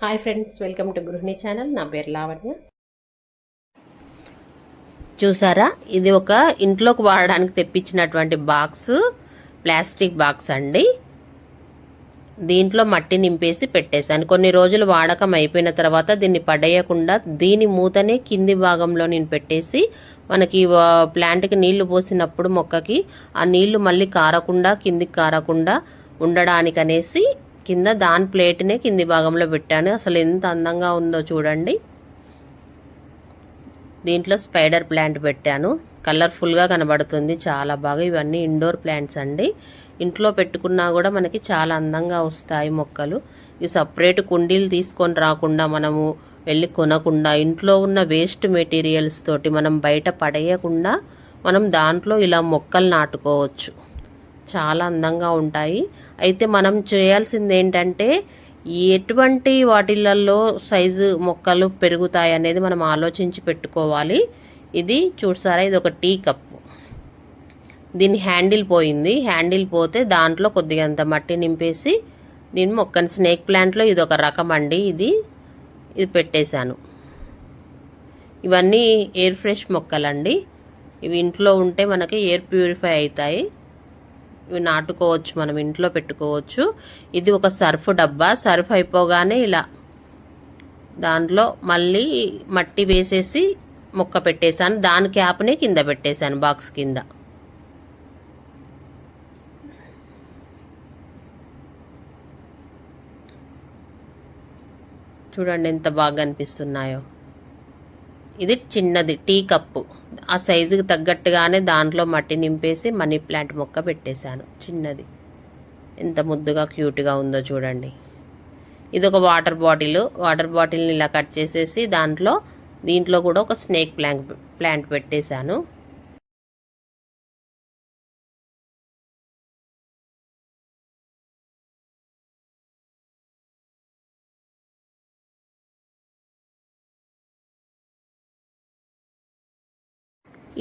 Hi friends, welcome to గృహిణి channel. నా పేరు లావణ్య. చూసారా, ఇది ఒక ఇంట్లోకి వాడడానికి తెప్పించినటువంటి బాక్స్, ప్లాస్టిక్ బాక్స్ అండి. దీంట్లో మట్టి నింపేసి పెట్టేశాను. కొన్ని రోజులు వాడకం అయిపోయిన తర్వాత దీన్ని పడేయకుండా దీని మూతనే కింది భాగంలో నేను పెట్టేసి, మనకి ప్లాంట్కి నీళ్లు పోసినప్పుడు మొక్కకి ఆ నీళ్లు మళ్ళీ కారకుండా కిందికి కారకుండా ఉండడానికనేసి కింద దాని ప్లేట్నే కింది భాగంలో పెట్టాను. అసలు ఎంత అందంగా ఉందో చూడండి. దీంట్లో స్పైడర్ ప్లాంట్ పెట్టాను, కలర్ఫుల్గా కనబడుతుంది చాలా బాగా. ఇవన్నీ ఇండోర్ ప్లాంట్స్ అండి. ఇంట్లో పెట్టుకున్నా కూడా మనకి చాలా అందంగా వస్తాయి మొక్కలు. ఈ సపరేట్ కుండీలు తీసుకొని రాకుండా, మనము వెళ్ళి కొనకుండా, ఇంట్లో ఉన్న వేస్ట్ మెటీరియల్స్ తోటి మనం బయట పడేయకుండా మనం దాంట్లో ఇలా మొక్కలు నాటుకోవచ్చు. చాలా అందంగా ఉంటాయి. అయితే మనం చేయాల్సింది ఏంటంటే, ఎటువంటి వాటిలలో సైజు మొక్కలు పెరుగుతాయి అనేది మనం ఆలోచించి పెట్టుకోవాలి. ఇది చూసారా, ఇది ఒక టీ కప్పు. దీని హ్యాండిల్ పోయింది. హ్యాండిల్ పోతే దాంట్లో కొద్దిగా అంత మట్టి నింపేసి దీని మొక్కని, స్నేక్ ప్లాంట్లో ఇది ఒక రకం అండి. ఇది పెట్టేశాను. ఇవన్నీ ఎయిర్ ఫ్రెష్ మొక్కలండి. ఇవి ఇంట్లో ఉంటే మనకి ఎయిర్ ప్యూరిఫై అవుతాయి. ఇవి నాటుకోవచ్చు, మనం ఇంట్లో పెట్టుకోవచ్చు. ఇది ఒక సర్ఫ్ డబ్బా. సర్ఫ్ అయిపోగానే ఇలా దాంట్లో మళ్ళీ మట్టి వేసేసి మొక్క పెట్టేశాను. దాని క్యాప్ని కింద పెట్టేశాను, బాక్స్ కింద. చూడండి ఎంత బాగా అనిపిస్తున్నాయో. ఇది చిన్నది టీ కప్పు. ఆ సైజుకి తగ్గట్టుగానే దాంట్లో మట్టి నింపేసి మనీ ప్లాంట్ మొక్క పెట్టేశాను, చిన్నది. ఎంత ముద్దుగా క్యూట్గా ఉందో చూడండి. ఇది ఒక వాటర్ బాటిల్. వాటర్ బాటిల్ని ఇలా కట్ చేసేసి దీంట్లో కూడా ఒక స్నేక్ ప్లాంట్ పెట్టేశాను.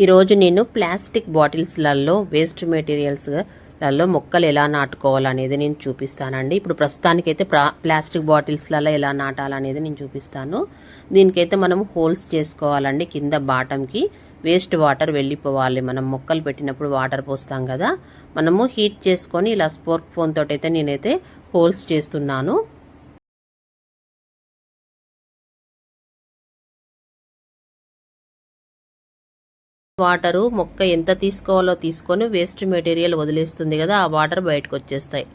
ఈరోజు నేను ప్లాస్టిక్ బాటిల్స్లలో వేస్ట్ మెటీరియల్స్లలో మొక్కలు ఎలా నాటుకోవాలనేది నేను చూపిస్తానండి. ఇప్పుడు ప్రస్తుతానికైతే ప్లాస్టిక్ బాటిల్స్లలో ఎలా నాటాలనేది నేను చూపిస్తాను. దీనికైతే మనం హోల్స్ చేసుకోవాలండి. కింద బాటంకి వేస్ట్ వాటర్ వెళ్ళిపోవాలి. మనం మొక్కలు పెట్టినప్పుడు వాటర్ పోస్తాం కదా, మనము హీట్ చేసుకొని ఇలా స్పోర్క్ ఫోన్ తోటైతే నేనైతే హోల్స్ చేస్తున్నాను. వాటరు మొక్క ఎంత తీసుకోవాలో తీసుకొని వేస్ట్ మెటీరియల్ వదిలేస్తుంది కదా, ఆ వాటర్ బయటకు వచ్చేస్తాయి.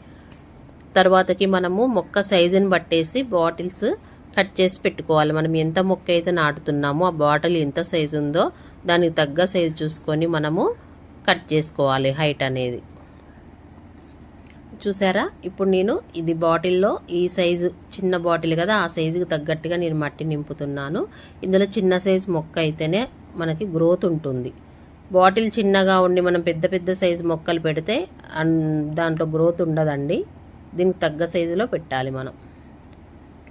తర్వాతకి మనము మొక్క సైజుని బట్టేసి బాటిల్స్ కట్ చేసి పెట్టుకోవాలి. మనం ఎంత మొక్క అయితే నాటుతున్నామో ఆ బాటిల్ ఎంత సైజు ఉందో దానికి తగ్గ సైజు చూసుకొని మనము కట్ చేసుకోవాలి, హైట్ అనేది. చూసారా, ఇప్పుడు నేను ఇది బాటిల్లో ఈ సైజు చిన్న బాటిల్ కదా, ఆ సైజుకి తగ్గట్టుగా నేను మట్టి నింపుతున్నాను. ఇందులో చిన్న సైజు మొక్క అయితేనే మనకి గ్రోత్ ఉంటుంది. బాటిల్ చిన్నగా ఉండి మనం పెద్ద పెద్ద సైజు మొక్కలు పెడితే దాంట్లో గ్రోత్ ఉండదండి. దీనికి తగ్గ సైజులో పెట్టాలి మనం.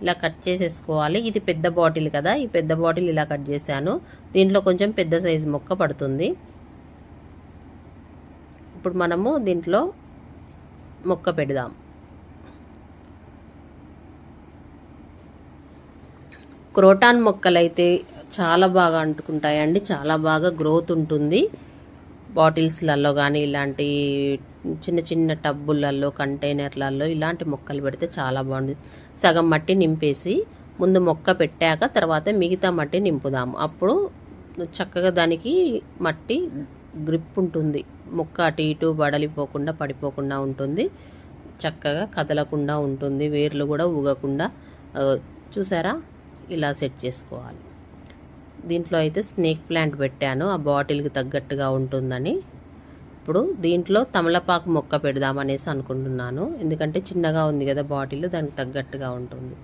ఇలా కట్ చేసేసుకోవాలి. ఇది పెద్ద బాటిల్ కదా, ఈ పెద్ద బాటిల్ ఇలా కట్ చేశాను. దీంట్లో కొంచెం పెద్ద సైజు మొక్క పడుతుంది. ఇప్పుడు మనము దీంట్లో మొక్క పెడదాం. క్రోటాన్ మొక్కలైతే చాలా బాగా అంటుకుంటాయండి, చాలా బాగా గ్రోత్ ఉంటుంది. బాటిల్స్లలో కానీ ఇలాంటి చిన్న చిన్న టబ్బులలో, కంటైనర్లలో ఇలాంటి మొక్కలు పెడితే చాలా బాగుంది. సగం మట్టి నింపేసి ముందు మొక్క పెట్టాక తర్వాత మిగతా మట్టి నింపుదాము. అప్పుడు చక్కగా దానికి మట్టి గ్రిప్ ఉంటుంది. మొక్క అటు ఇటు బడలిపోకుండా పడిపోకుండా ఉంటుంది, చక్కగా కదలకుండా ఉంటుంది, వేర్లు కూడా ఊగకుండా. చూసారా, ఇలా సెట్ చేసుకోవాలి. దీంట్లో అయితే స్నేక్ ప్లాంట్ పెట్టాను, ఆ బాటిల్కి తగ్గట్టుగా ఉంటుందని. ఇప్పుడు దీంట్లో తమలపాకు మొక్క పెడదామనేసి అనుకుంటున్నాను. ఎందుకంటే చిన్నగా ఉంది కదా బాటిల్, దానికి తగ్గట్టుగా ఉంటుంది.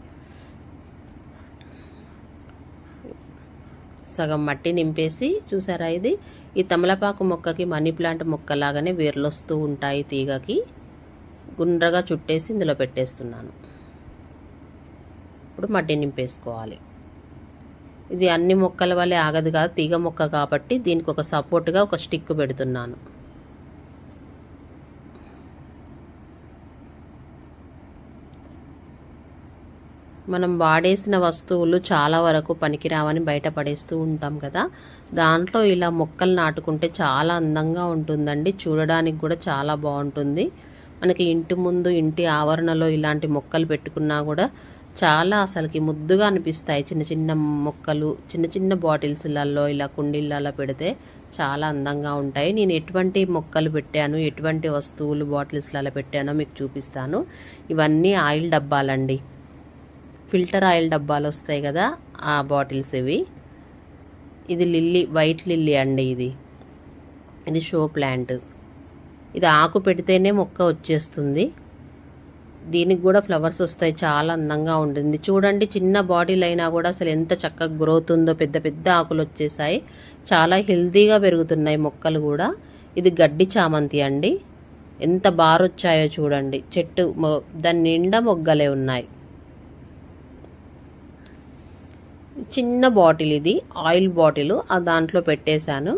సగం మట్టి నింపేసి చూసారా, ఈ తమలపాకు మొక్కకి మనీ ప్లాంట్ మొక్కలాగానే వేర్లు వస్తూ ఉంటాయి తీగకి. గుండ్రగా చుట్టేసి ఇందులో పెట్టేస్తున్నాను. ఇప్పుడు మట్టి నింపేసుకోవాలి. ఇది అన్ని మొక్కల వల్లే ఆగదు కాదు, తీగ మొక్క కాబట్టి దీనికి ఒక సపోర్ట్గా ఒక స్టిక్ పెడుతున్నాను. మనం వాడేసిన వస్తువులు చాలా వరకు పనికిరావని బయట పడేస్తూ ఉంటాం కదా, దాంట్లో ఇలా మొక్కలు నాటుకుంటే చాలా అందంగా ఉంటుందండి. చూడడానికి కూడా చాలా బాగుంటుంది. మనకి ఇంటి ముందు ఇంటి ఆవరణలో ఇలాంటి మొక్కలు పెట్టుకున్నా కూడా చాలా అసలుకి ముద్దుగా అనిపిస్తాయి. చిన్న చిన్న మొక్కలు చిన్న చిన్న బాటిల్స్లలో ఇలా కుండీలలో పెడితే చాలా అందంగా ఉంటాయి. నేను ఎటువంటి మొక్కలు పెట్టాను, ఎటువంటి వస్తువులు బాటిల్స్లలో పెట్టానో మీకు చూపిస్తాను. ఇవన్నీ ఆయిల్ డబ్బాలండి, ఫిల్టర్ ఆయిల్ డబ్బాలు వస్తాయి కదా, ఆ బాటిల్స్ ఇవి. ఇది లిల్లీ, వైట్ లిల్లీ అండి. ఇది షో ప్లాంట్. ఇది ఆకు పెడితేనే మొక్క వచ్చేస్తుంది. దీనికి కూడా ఫ్లవర్స్ వస్తాయి, చాలా అందంగా ఉంటుంది. చూడండి, చిన్న బాటిల్ అయినా కూడా అసలు ఎంత చక్కగా గ్రోత్ ఉందో. పెద్ద పెద్ద ఆకులు వచ్చేసాయి, చాలా హెల్తీగా పెరుగుతున్నాయి మొక్కలు కూడా. ఇది గడ్డి చామంతి అండి. ఎంత బారొచ్చాయో చూడండి. చెట్టు దాని నిండా మొగ్గలే ఉన్నాయి. చిన్న బాటిల్, ఇది ఆయిల్ బాటిల్, దాంట్లో పెట్టేశాను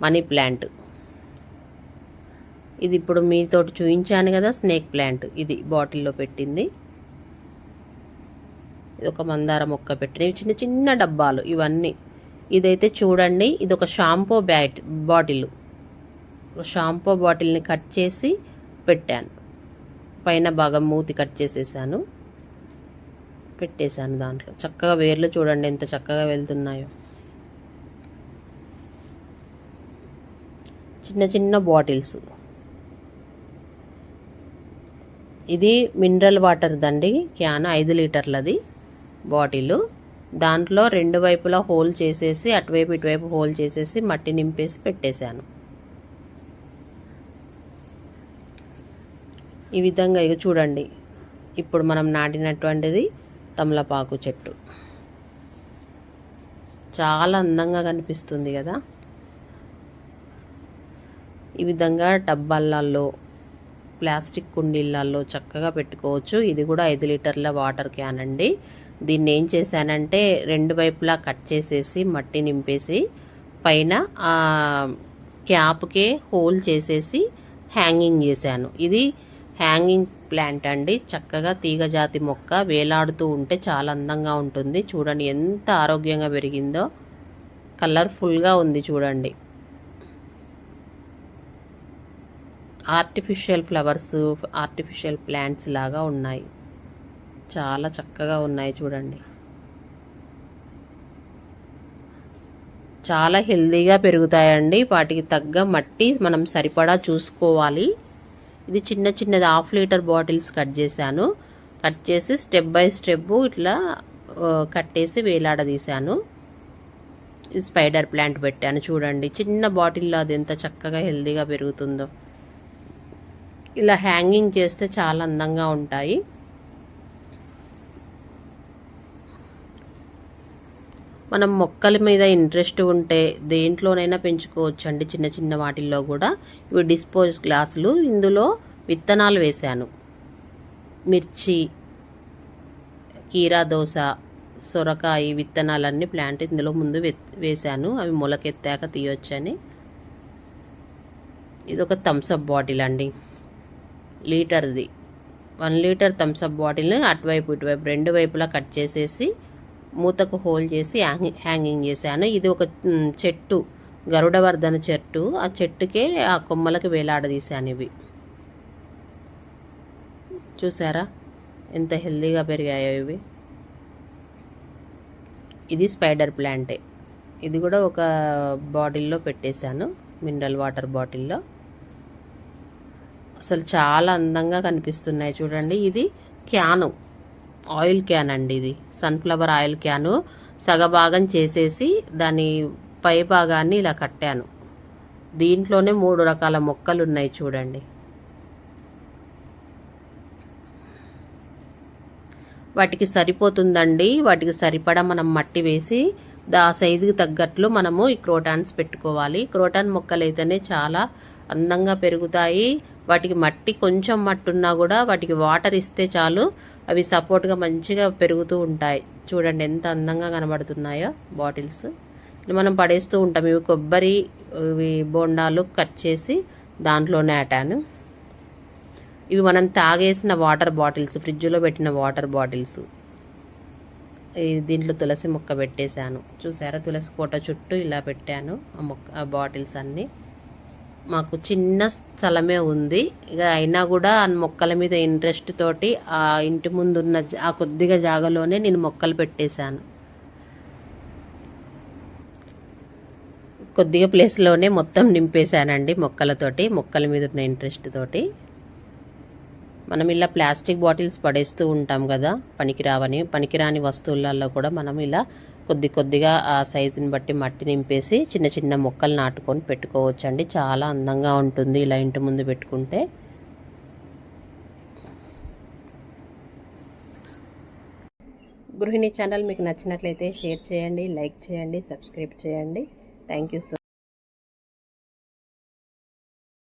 మనీ ప్లాంట్. ఇది ఇప్పుడు మీతో చూపించాను కదా స్నేక్ ప్లాంట్, ఇది బాటిల్లో పెట్టింది. ఇది ఒక మందార మొక్క పెట్టినవి చిన్న చిన్న డబ్బాలు ఇవన్నీ. ఇదైతే చూడండి, ఇది ఒక షాంపూ బాటిల్. షాంపూ బాటిల్ని కట్ చేసి పెట్టాను. పైన భాగం మూతి కట్ చేసేసాను, పెట్టేశాను దాంట్లో. చక్కగా వేర్లు చూడండి ఎంత చక్కగా వెళ్తున్నాయో. చిన్న చిన్న బాటిల్స్. ఇది మినరల్ వాటర్ దండి క్యాన్, 5 లీటర్లది బాటిల్. దాంట్లో 2 వైపులా హోల్ చేసేసి, అటువైపు ఇటువైపు హోల్ చేసేసి మట్టి నింపేసి పెట్టేశాను. ఈ విధంగా ఇక చూడండి, ఇప్పుడు మనం నాటినటువంటిది తమలపాకు చెట్టు. చాలా అందంగా కనిపిస్తుంది కదా. ఈ విధంగా డబ్బాలలో, ప్లాస్టిక్ కుండీళ్ళల్లో చక్కగా పెట్టుకోవచ్చు. ఇది కూడా 5 లీటర్ల వాటర్ క్యాన్ అండి. దీన్ని ఏం చేశానంటే 2 వైపులా కట్ చేసేసి మట్టి నింపేసి పైన క్యాప్కే హోల్ చేసేసి హ్యాంగింగ్ చేశాను. ఇది హ్యాంగింగ్ ప్లాంట్ అండి. చక్కగా తీగజాతి మొక్క వేలాడుతూ ఉంటే చాలా అందంగా ఉంటుంది. చూడండి ఎంత ఆరోగ్యంగా పెరిగిందో, కలర్ఫుల్గా ఉంది చూడండి. ఆర్టిఫిషియల్ ఫ్లవర్స్, ఆర్టిఫిషియల్ ప్లాంట్స్ లాగా ఉన్నాయి. చాలా చక్కగా ఉన్నాయి చూడండి. చాలా హెల్తీగా పెరుగుతాయండి. వాటికి తగ్గ మట్టి మనం సరిపడా చూసుకోవాలి. ఇది చిన్న చిన్నది 1/2 లీటర్ బాటిల్స్ కట్ చేశాను. కట్ చేసి స్టెప్ బై స్టెప్ ఇట్లా కట్టేసి వేలాడదీశాను. ఇది స్పైడర్ ప్లాంట్ పెట్టాను చూడండి. చిన్న బాటిల్లో అది ఎంత చక్కగా హెల్తీగా పెరుగుతుందో. ఇలా హ్యాంగింగ్ చేస్తే చాలా అందంగా ఉంటాయి. మనం మొక్కల మీద ఇంట్రెస్ట్ ఉంటే దేంట్లోనైనా పెంచుకోవచ్చు అండి, చిన్న చిన్న వాటిల్లో కూడా. ఇవి డిస్పోజ్ గ్లాసులు. ఇందులో విత్తనాలు వేశాను. మిర్చి, కీరా దోస, సొరకాయ విత్తనాలన్నీ ప్లాంట్ ఇందులో ముందు వేశాను. అవి మొలకెత్తాక తీయొచ్చని. ఇది ఒక థమ్సప్ బాటిల్ అండి, లీటర్ది. 1 లీటర్ థమ్సప్ బాటిల్ని అటువైపు ఇటువైపు 2 వైపులా కట్ చేసేసి మూతకు హోల్ చేసి హ్యాంగింగ్ చేశాను. ఇది ఒక చెట్టు, గరుడవర్ధన చెట్టు. ఆ చెట్టుకే ఆ కొమ్మలకి వేలాడదీశాను. ఇవి చూసారా ఎంత హెల్తీగా పెరిగాయో ఇవి. ఇది స్పైడర్ ప్లాంటే. ఇది కూడా ఒక బాటిల్లో పెట్టేశాను, మినరల్ వాటర్ బాటిల్లో. అసలు చాలా అందంగా కనిపిస్తున్నాయి చూడండి. ఇది క్యాను, ఆయిల్ క్యాన్ అండి. ఇది సన్ఫ్లవర్ ఆయిల్ క్యాను. సగభాగం చేసేసి దాని పై భాగాన్ని ఇలా కట్టాను. దీంట్లోనే 3 రకాల మొక్కలు ఉన్నాయి చూడండి. వాటికి సరిపోతుందండి. వాటికి సరిపడా మనం మట్టి వేసి ఆ సైజుకి తగ్గట్లు మనము ఈ క్రోటాన్స్ పెట్టుకోవాలి. క్రోటాన్ మొక్కలు అయితేనే చాలా అందంగా పెరుగుతాయి. వాటికి మట్టి, కొంచెం మట్టి ఉన్నా కూడా వాటికి వాటర్ ఇస్తే చాలు, అవి సపోర్ట్గా మంచిగా పెరుగుతూ ఉంటాయి. చూడండి ఎంత అందంగా కనబడుతున్నాయో బాటిల్స్. మనం పడేస్తూ ఉంటాం. ఇవి కొబ్బరి, ఇవి బోండాలు కట్ చేసి దాంట్లో నాటాను. ఇవి మనం తాగేసిన వాటర్ బాటిల్స్, ఫ్రిడ్జ్లో పెట్టిన వాటర్ బాటిల్స్. దీంట్లో తులసి మొక్క పెట్టేశాను. చూసారా, తులసి కోట చుట్టూ ఇలా పెట్టాను ఆ బాటిల్స్ అన్నీ. మాకు చిన్న స్థలమే ఉంది, ఇక అయినా కూడా ఆ మొక్కల మీద ఇంట్రెస్ట్ తోటి ఆ ఇంటి ముందున్న ఆ కొద్దిగా జాగాలోనే నేను మొక్కలు పెట్టేశాను. కొద్దిగా ప్లేస్లోనే మొత్తం నింపేశానండి మొక్కలతోటి, మొక్కల మీద ఉన్న ఇంట్రెస్ట్ తోటి. మనం ఇలా ప్లాస్టిక్ బాటిల్స్ పడేస్తూ ఉంటాం కదా, పనికిరాని వస్తువులలో కూడా మనం ఇలా కొద్దిగా ఆ సైజుని బట్టి మట్టి నింపేసి చిన్న చిన్న మొక్కలు నాటుకొని పెట్టుకోవచ్చండి. చాలా అందంగా ఉంటుంది ఇలా ఇంటి ముందు పెట్టుకుంటే. గృహిణి ఛానల్ మీకు నచ్చినట్లయితే షేర్ చేయండి, లైక్ చేయండి, సబ్స్క్రైబ్ చేయండి. Thank you so